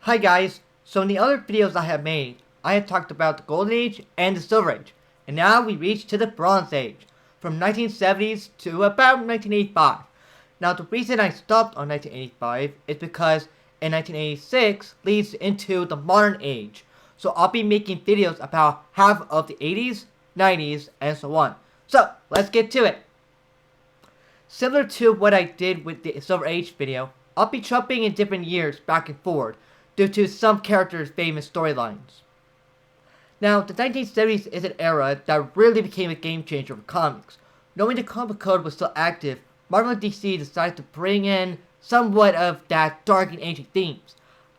Hi guys, so in the other videos I have made, I have talked about the Golden Age and the Silver Age, and now we reach to the Bronze Age, from 1970s to about 1985. Now the reason I stopped on 1985 is because in 1986 leads into the Modern Age, so I'll be making videos about half of the 80s, 90s, and so on. So let's get to it. Similar to what I did with the Silver Age video, I'll be jumping in different years back and forward due to some characters' famous storylines. Now, the 1970s is an era that really became a game changer for comics. Knowing the comic code was still active, Marvel and DC decided to bring in somewhat of that dark and ancient themes.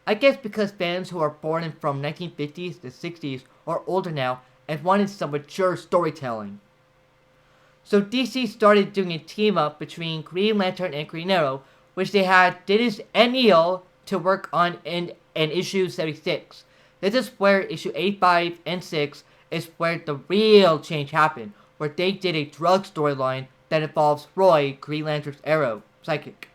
I guess because fans who are born in from 1950s to 60s are older now and wanted some mature storytelling. So DC started doing a team up between Green Lantern and Green Arrow, which they had Dennis and Neil to work on in issue 76. This is where issue 85 and 6 is where the real change happened, where they did a drug storyline that involves Roy, Green Lantern's Arrow, psychic.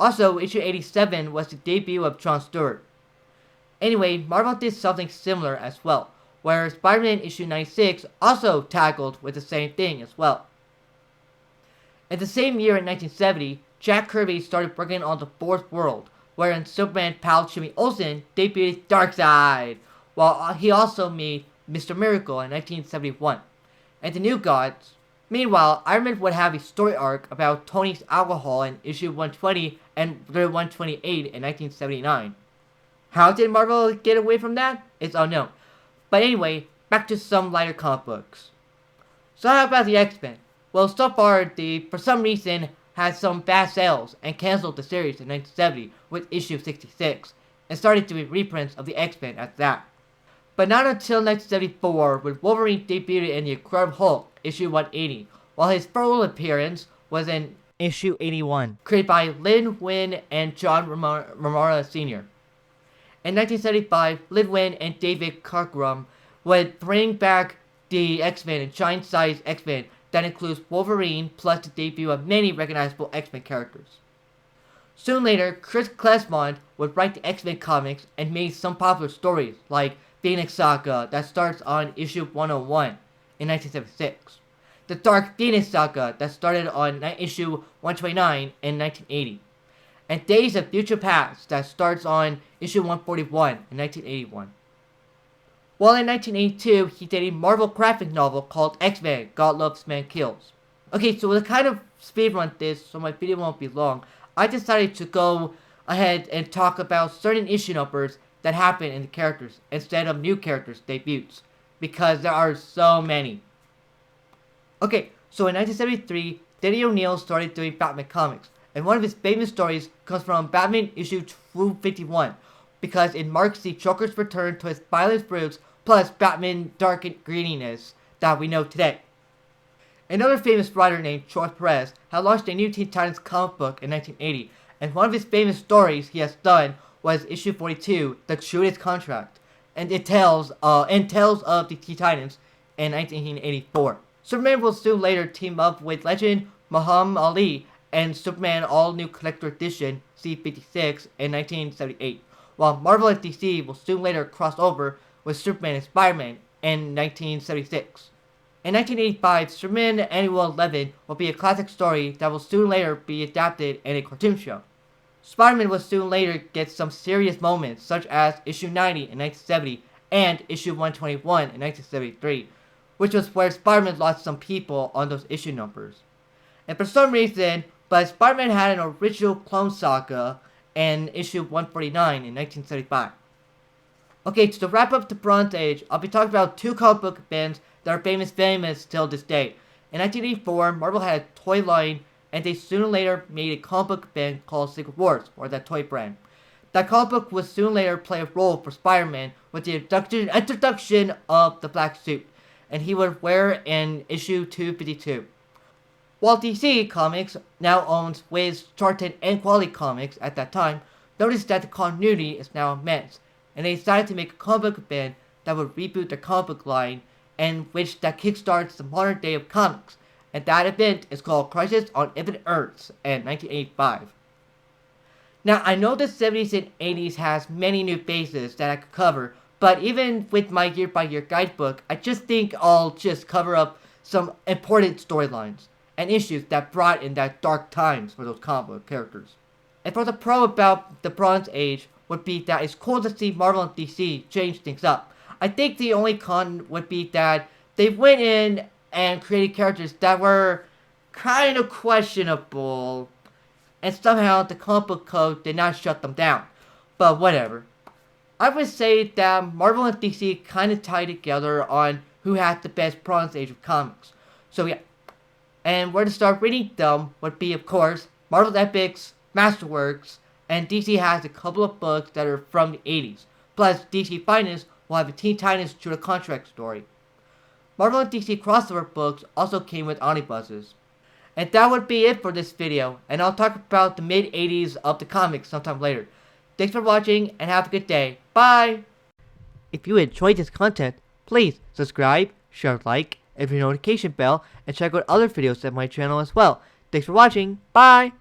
Also, issue 87 was the debut of Jon Stewart. Anyway, Marvel did something similar as well, where Spider-Man issue 96 also tackled with the same thing as well. In the same year in 1970, Jack Kirby started working on the Fourth World, wherein Superman pal Jimmy Olsen debuted Darkseid, while he also made Mr. Miracle in 1971, and the New Gods. Meanwhile, Iron Man would have a story arc about Tony's alcohol in issue 120 and 128 in 1979. How did Marvel get away from that? It's unknown. But anyway, back to some lighter comic books. So how about the X-Men? Well, so far, they, for some reason, had some bad sales and canceled the series in 1970 with issue 66, and started doing reprints of the X-Men after that. But not until 1974 when Wolverine debuted in The Incredible Hulk, issue 180, while his full appearance was in issue 81, created by Lin Win and John Romita Sr. In 1975, Lin Win and David Cockrum would bring back the X-Men and giant-sized X-Men that includes Wolverine plus the debut of many recognizable X-Men characters. Soon later, Chris Claremont would write the X-Men comics and made some popular stories like Phoenix Saga that starts on issue 101 in 1976, the Dark Phoenix Saga that started on issue 129 in 1980, and Days of Future Past that starts on issue 141 in 1981. While in 1982, he did a Marvel graphic novel called X-Men: God Loves, Man Kills. Okay, so to kind of speedrun this so my video won't be long, I decided to go ahead and talk about certain issue numbers that happen in the characters instead of new characters' debuts, because there are so many. Okay, so in 1973, Denny O'Neil started doing Batman comics, and one of his famous stories comes from Batman issue 251, because it marks the Joker's return to his violent roots plus Batman's dark and greeniness that we know today. Another famous writer named George Perez had launched a new Teen Titans comic book in 1980, and one of his famous stories he has done was issue 42, The Judas Contract, and it tells of the Teen Titans in 1984. Superman will soon later team up with legend Muhammad Ali and Superman All New Collector Edition C56 in 1978, while Marvel and DC will soon later cross over with Superman and Spider-Man in 1976. In 1985, Superman Annual 11 will be a classic story that will soon later be adapted in a cartoon show. Spider-Man will soon later get some serious moments, such as issue 90 in 1970 and issue 121 in 1973, which was where Spider-Man lost some people on those issue numbers. And for some reason, but Spider-Man had an original Clone Saga in issue 149 in 1975. Okay, so to wrap up the Bronze Age, I'll be talking about two comic book bands that are famous till this day. In 1984, Marvel had a toy line, and they soon later made a comic book band called Secret Wars, or that toy brand. That comic book would soon later play a role for Spider-Man with the introduction of the black suit, and he would wear in issue 252. While DC Comics now owns Wiz, Charlton, and Quality Comics at that time, noticed that the continuity is now immense, and they decided to make a comic book band that would reboot their comic book line, and which that kickstarts the modern day of comics, and that event is called Crisis on Infinite Earths in 1985. Now, I know the 70s and 80s has many new faces that I could cover, but even with my year-by-year guidebook, I just think I'll just cover up some important storylines and issues that brought in that dark times for those comic book characters. And for the pro about the Bronze Age would be that it's cool to see Marvel and DC change things up. I think the only con would be that they went in and created characters that were kind of questionable, and somehow the comic book code did not shut them down. But whatever. I would say that Marvel and DC kind of tie together on who has the best Bronze Age of comics. So yeah. And where to start reading them would be, of course, Marvel's Epics, Masterworks, and DC has a couple of books that are from the 80s. Plus, DC Finest will have a Teen Titans True to Contract story. Marvel and DC crossover books also came with omnibuses. And that would be it for this video, and I'll talk about the mid-80s of the comics sometime later. Thanks for watching, and have a good day. Bye! If you enjoyed this content, please subscribe, share, like, and hit the notification bell, and check out other videos at my channel as well. Thanks for watching. Bye!